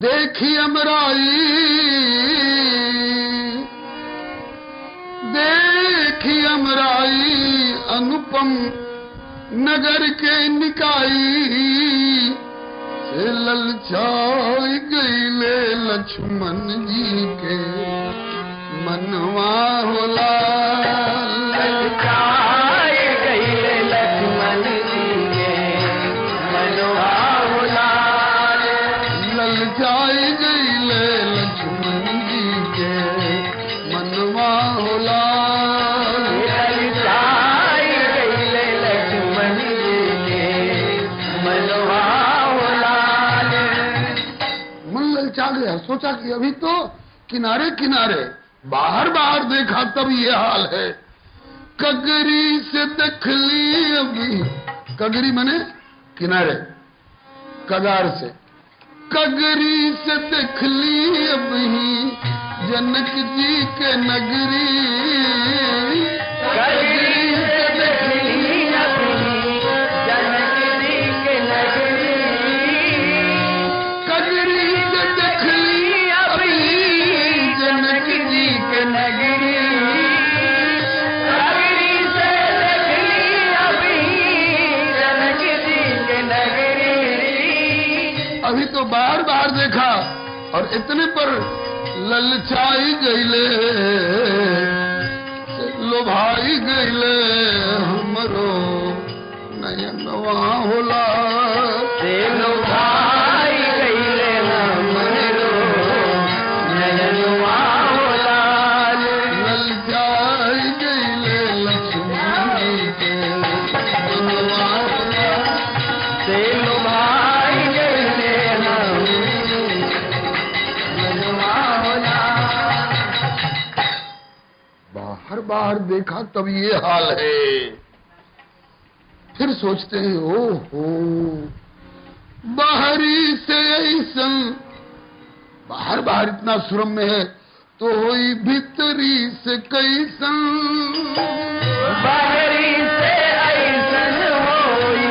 देखी अमराई, देखी अमराई अनुपम नगर के निकाई से ललचाई गईले लक्ष्मण जी के मनवा होला। ललचाई गईले लक्ष्मण जी के मनवा होला। ललचाई गईले लक्ष्मण जी के मनवा होला। ललचाई गईले लक्ष्मण जी के मनवा होला। मन ललचा गया, सोचा कि अभी तो किनारे किनारे बाहर बाहर देखा तब ये हाल है। कगरी से देख ली अभी, कगरी मने किनारे, कगार से कगरी से देख ली अभी जनक जी के नगरी। कगरी से देख ली अभी जनक जी के नगरी। कगरी से देख ली अभी जनक जी के नगरी। कगरी से देख ली अभी जनक जी के नगरी। अभी तो बाहर बाहर देखा और इतने पर ललचाई गईले, लोभाई गईले हमरो नयनवा होला। से लोभाई गईले हमरो नयनवा होला। ललचाई गईले लक्ष्मण जी के मनवा होला। से लोभाई गईले मनवा होला। बाहर बाहर देखा तब ये हाल है। फिर सोचते हैं ओहो बाहरी से ऐसन, बाहर बाहर इतना श्रम में है तो होई भीतरी से कैसन। बाहरी से ऐसन होई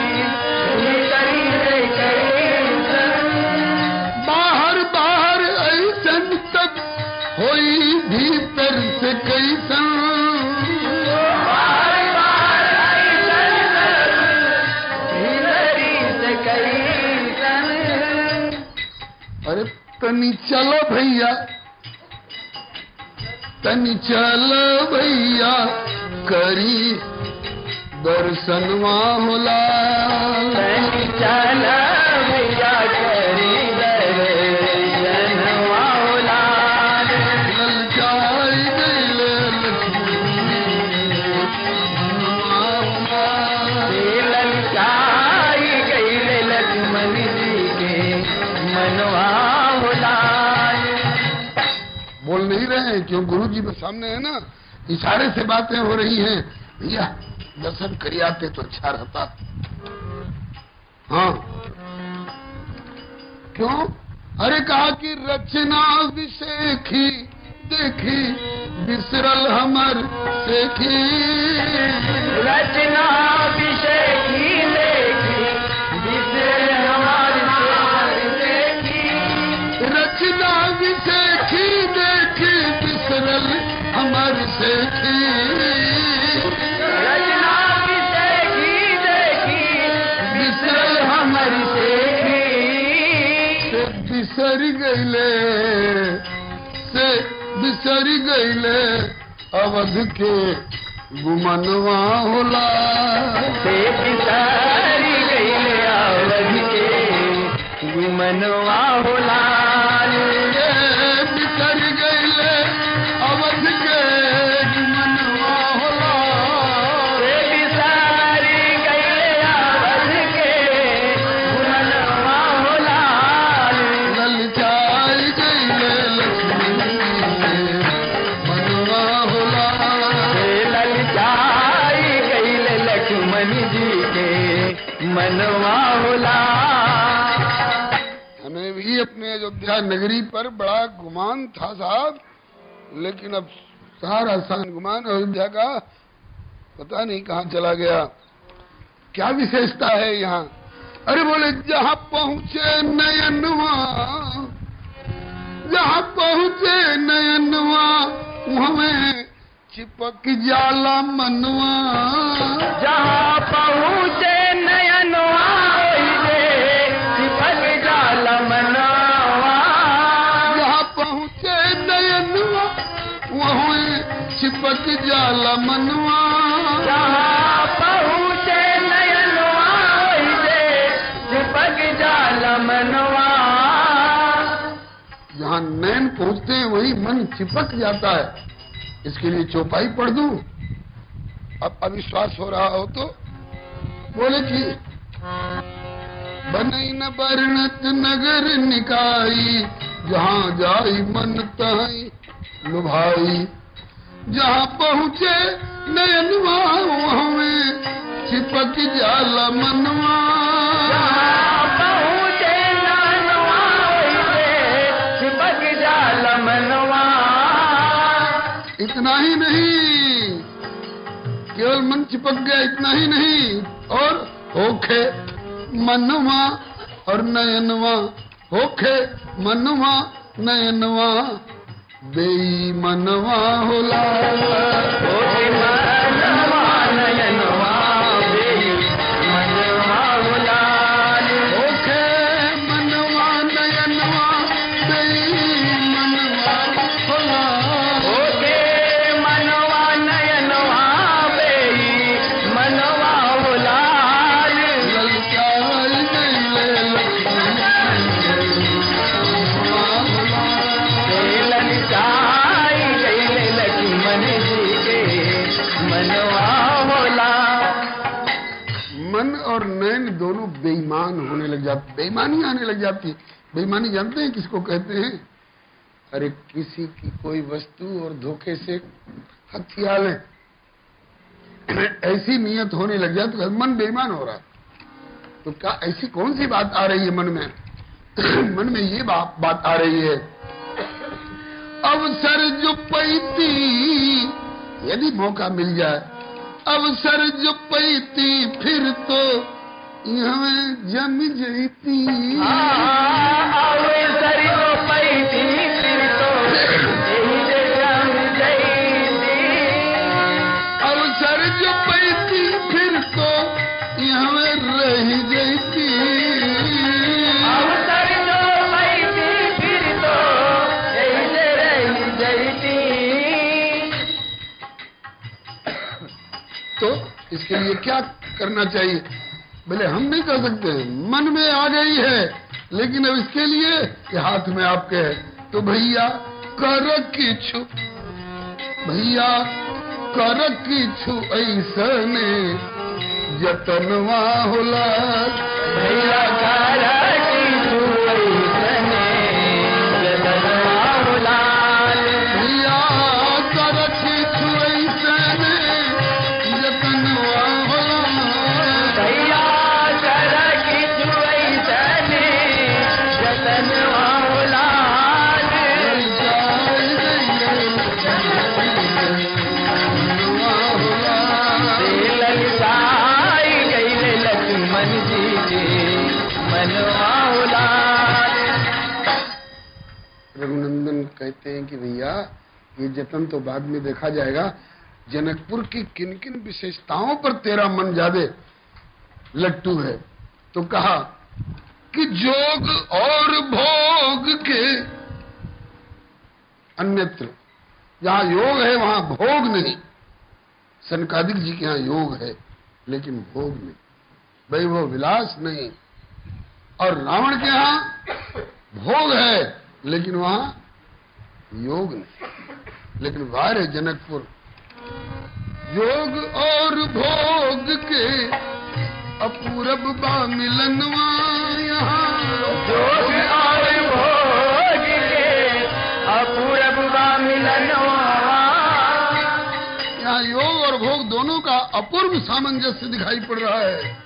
भीतरी से कैसन। बाहर बाहर ऐसन तब होई भीतर से कैसन। बाहर बाहर ऐसन भीतरी से कैसन। अरे तनी चलो भैया, तनी चलो भैया करी दर्शनवा होला। तनी चल भैया करी दर्शनवा होला। ललचाई गईले लक्ष्मणवा होला। ललचाई गईले लक्ष्मण जी के मनवा होला। बोल नहीं रहे हैं क्यों? गुरु जी के सामने है ना, इशारे से बातें हो रही हैं। भैया दर्शन करी आते तो अच्छा रहता। हाँ क्यों? अरे कहा कि रचना विशेखी देखी बिसरल हमर सेखी। रचना विशेखी देखी बिसरल हमर सेखी। रचना विशेखी देखी बिसरल हमर सेखी। रचना विशेखी देखी बिसरल हमर सेखी। से बिसर गईले, से बिसर गईले अवध के गुमनवा होला। से बिसर गईले अवध के गुमनवा होला। ये बिसर गईले अवध के गुमनवा होला। से बिसर गईले अवध के गुमनवा होला। ललचाई गईले लक्ष्मण जी के मनवा होला। से ललचाई गईले लक्ष्मण जी के मनवा होला। हमें भी अपने अयोध्या नगरी पर बड़ा गुमान था साहब, लेकिन अब सारा सान गुमान अयोध्या का पता नहीं कहाँ चला गया। क्या विशेषता है यहाँ? अरे बोले जहाँ पहुँचे नयनवा जहाँ पहुँचे नयनवा वहाँ चिपक जाला मनवा। जहाँ पहुँचे नयनवा चिपक जाला मनवा। जहाँ पहुँचे नयनवा वहाँ चिपक जाला मनवा। जहाँ पहुँचे नयनवा चिपक जाला मनवा। जहाँ नैन पहुँचते हैं वही मन चिपक जाता है। इसके लिए चौपाई पढ़ दूं? अब अविश्वास हो रहा हो तो बोले कि बनई न बरनत नगर निकाई, जहाँ जाई मन तहाई लुभाई। जहाँ पहुँचे नयनवा वहाँ में चिपक जाला मनवा। जहाँ पहुँचे नयनवा चिपक जाला मनवा। इतना ही नहीं, केवल मन चिपक गया इतना ही नहीं, और होखे मनवा और नयनवा, होखे मनवा नयनवा बेईमनवा होला। होखे मनवा नयनवा बेईमनवा होला। होखे मनवा नयनवा बेईमनवा होला। होखे मनवा नयनवा बेईमनवा होला। ललचाई गइले ललचाई गइले लक्ष्मण जी के मनवा होला। मन और नैन दोनों बेईमान होने लग जाते, बेईमानी आने लग जाती। बेईमानी जानते हैं किसको कहते हैं? अरे किसी की कोई वस्तु और धोखे से हथिया लें, ऐसी नियत होने लग जाती है, मन बेईमान हो रहा। तो क्या ऐसी कौन सी बात आ रही है मन में? मन में ये बात आ रही है, अवसर जो पैती यदि मौका मिल जाए, अवसर जो पैती फिर तो यहाँ जम जैती। अवसर जो पैती फिर तो यही जम जैती। अवसर जो पैती फिर तो यहाँ रह जैती। अवसर जो पैती फिर तो यही रह जैती। तो इसके लिए क्या करना चाहिए? बोले हम नहीं कर सकते, मन में आ गई है, लेकिन अब इसके लिए ये हाथ में आपके है। तो भैया कर किछु, भैया कर किछु ऐसने जतनवा होला। भैया कर किछु ऐसने जतनवा होला। भैया कर किछु ऐसने जतनवा होला। भैया कर किछु ऐसने जतनवा होला। ललचाई गइले लक्ष्मण जी के मनवा होला। रघुनंदन कहते हैं कि भैया ये जतन तो बाद में देखा जाएगा, जनकपुर की किन किन विशेषताओं पर तेरा मन ज्यादा लट्टू है। तो कहा कि जोग और भोग के अन्यत्र, जहाँ योग है वहाँ भोग नहीं। सनकादिक जी के यहाँ योग है लेकिन भोग नहीं, वैभव विलास नहीं। और रावण के यहाँ भोग है लेकिन वहाँ योग नहीं। लेकिन वार है जनकपुर, योग और भोग के अपूरब बा मिलनवा। यहाँ जोग और भोग के अपूरब बा मिलनवा। यहाँ योग और भोग दोनों का अपूर्व सामंजस्य दिखाई पड़ रहा है।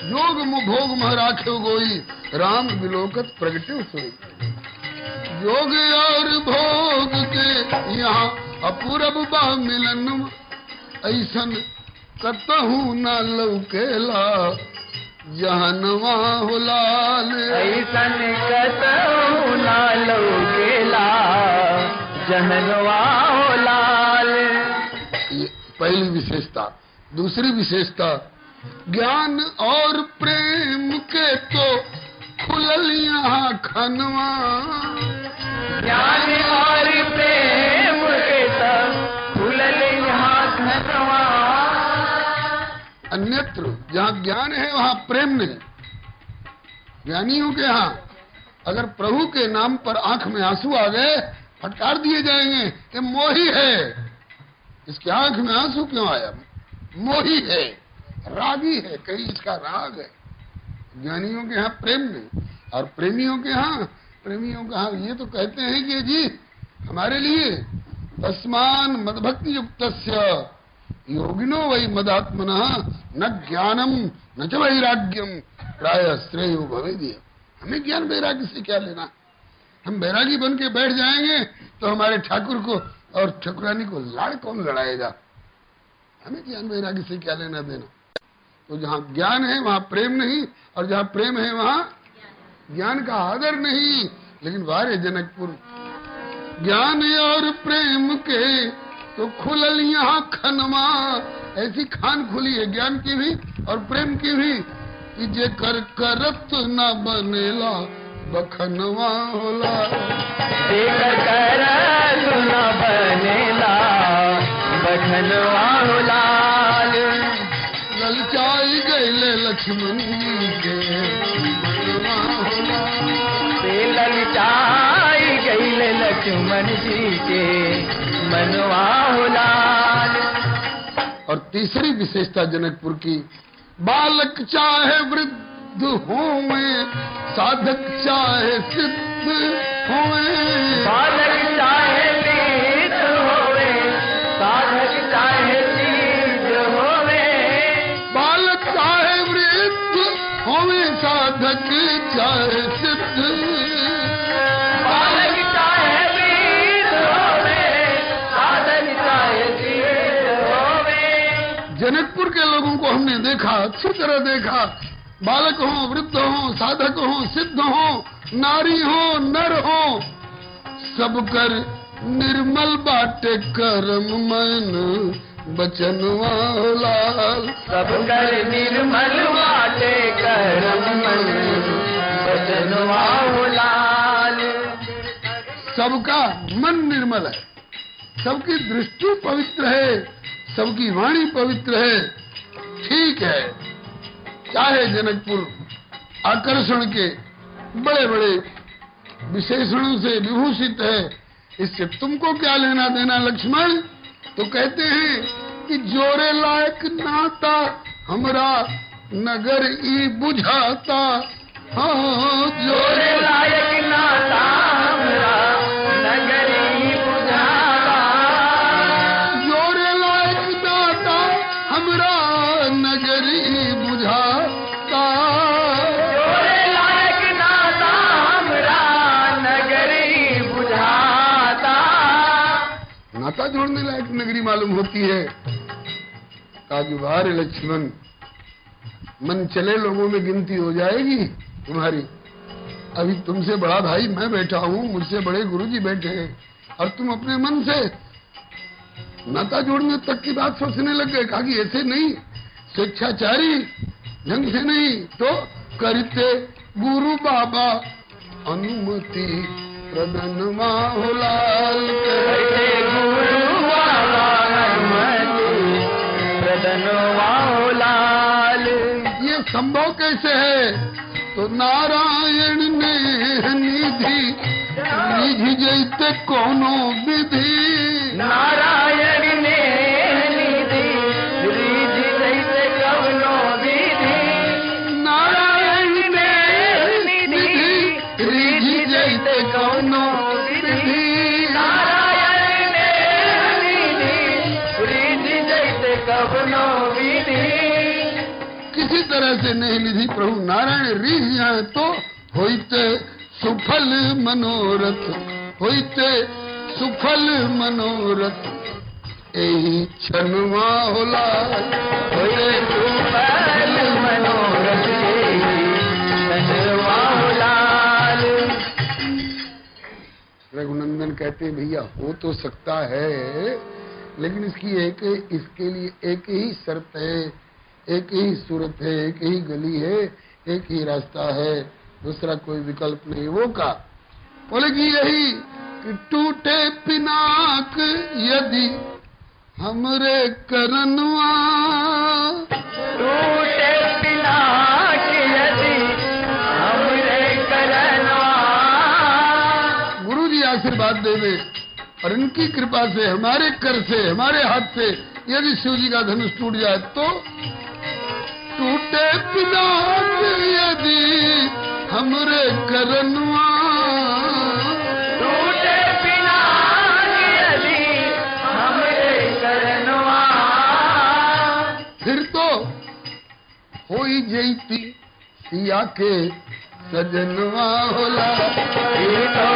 योग भोग मह राखे गोई, राम विलोकत प्रगटे सोई। योग और भोग के यहाँ अपूरब बा मिलन, ऐसन कतहू न लौकेला जहनवा हो लाल। ऐसन कतहु ना लौकेला जहनवा हो लाल। ये पहली विशेषता। दूसरी विशेषता, ज्ञान और प्रेम के तो खुलल यहाँ खनवा। ज्ञान और प्रेम के तो खुलल यहाँ खनवा। अन्यत्र जहाँ ज्ञान है वहाँ प्रेम नहीं। ज्ञानियों के यहाँ अगर प्रभु के नाम पर आंख में आंसू आ गए, फटकार दिए जाएंगे, ये मोही है। इसके आंख में आंसू क्यों आया? मोही है, रागी है, कहीं इसका राग है। ज्ञानियों के यहाँ प्रेम नहीं। और प्रेमियों के यहाँ ये तो कहते हैं कि जी हमारे लिए तस्मान मदभक्ति युक्तस्य योगिनो वै मदात्मनः न ज्ञानम न च वैराग्यम प्रायः श्रेयो भवेदिह। हमें ज्ञान वैराग्य से क्या लेना? हम वैरागी बन के बैठ जाएंगे तो हमारे ठाकुर को और ठकुरानी को लाड़ कौन लड़ाएगा? हमें ज्ञान वैराग्य से क्या लेना देना? तो जहाँ ज्ञान है वहाँ प्रेम नहीं, और जहाँ प्रेम है वहाँ ज्ञान का आदर नहीं। लेकिन वारे जनकपुर, ज्ञान और प्रेम के तो खुलल यहाँ खनवा। ऐसी खान खुली है ज्ञान की भी और प्रेम की भी कि जे कर करत न बनेला बखनवा होला। जे कर करत न बनेला बखनवा होला। ललचाई गईले लक्ष्मण जी के मनवा होला। ललचाई गईले लक्ष्मण जी के मनवा होला। और तीसरी विशेषता जनकपुर की, बालक चाहे वृद्ध होवे, साधक चाहे सिद्ध होवे। बालक चाहे सिद्ध होवे, साधक चाहे सिद्ध होवे। बालक चाहे वृद्ध होवे, साधक चाहे सिद्ध। बालक चाहे वृद्ध होवे, साधक चाहे सिद्ध होवे। जनकपुर के लोगों को हमने देखा, अच्छी तरह देखा। बालक हो, वृद्ध हो, साधक हो, सिद्ध हो, नारी हो, नर हो, सब कर निर्मल बाटे कर्म मन बचनवा लाल। सब कर निर्मल बाटे कर्म मन बचनवा लाल। सबका मन निर्मल है, सबकी दृष्टि पवित्र है, सबकी वाणी पवित्र है। ठीक है, चाहे जनकपुर आकर्षण के बड़े बड़े विशेषणों से विभूषित है, इससे तुमको क्या लेना देना लक्ष्मण? तो कहते हैं कि जोरे लायक नाता हमरा नगर ई बुझाता। हाँ, जोरे लायक नाता हमरा नगर ई बुझाता। जोरे लायक नाता हमरा नगर ई बुझाता। जोरे लायक नाता हमरा नगर ई बुझाता। नाता जोड़ने लायक नगरी मालूम होती है। काजुबार लक्ष्मण, मन चले लोगों में गिनती हो जाएगी तुम्हारी। अभी तुमसे बड़ा भाई मैं बैठा हूँ, मुझसे बड़े गुरुजी बैठे हैं, और तुम अपने मन से नाता जोड़ने तक की बात सोचने लग गए। कहा कि ऐसे नहीं, स्वेच्छाचारी ढंग से नहीं, तो करते गुरु बाबा अनुमति प्रदनवा हो लाल। करते गुरु बाबा अनुमति प्रदनवा हो लाल। ये संभव कैसे है? तो नारायण ने निधि निधि जैते कोनो विधि। नारायण ने निधि रिधि जैसे कवनो विधि। नारायण ने निधि रिधि जैसे कवनो विधि। नारायण ने निधि रिधि जैसे कवनो विधि। किसी तरह से नहीं निधि प्रभु नारायण रीझ जाए तो होइते सुफल मनोरथ, होइते सुफल मनोरथ एही छनवा होला। होइते सुफल मनोरथ एही छनवा होला। रघुनंदन कहते हैं भैया हो तो सकता है, लेकिन इसके लिए एक ही शर्त है, एक ही सूरत है, एक ही गली है, एक ही रास्ता है, दूसरा कोई विकल्प नहीं। वो का बोले कि यही कि टूटे पिनाक यदि हमरे करनवा, टूटे पिनाक यदि हमरे करनवा। गुरु जी आशीर्वाद देवे और इनकी कृपा से हमारे कर से, हमारे हाथ से यदि शिव जी का धनुष टूट जाए तो टूटे पिनाक यदि हमरे करनवा, टूटे पिनाक यदि हमरे करनवा। फिर तो हो ही जैती सिया के सजनवा होला, फिर तो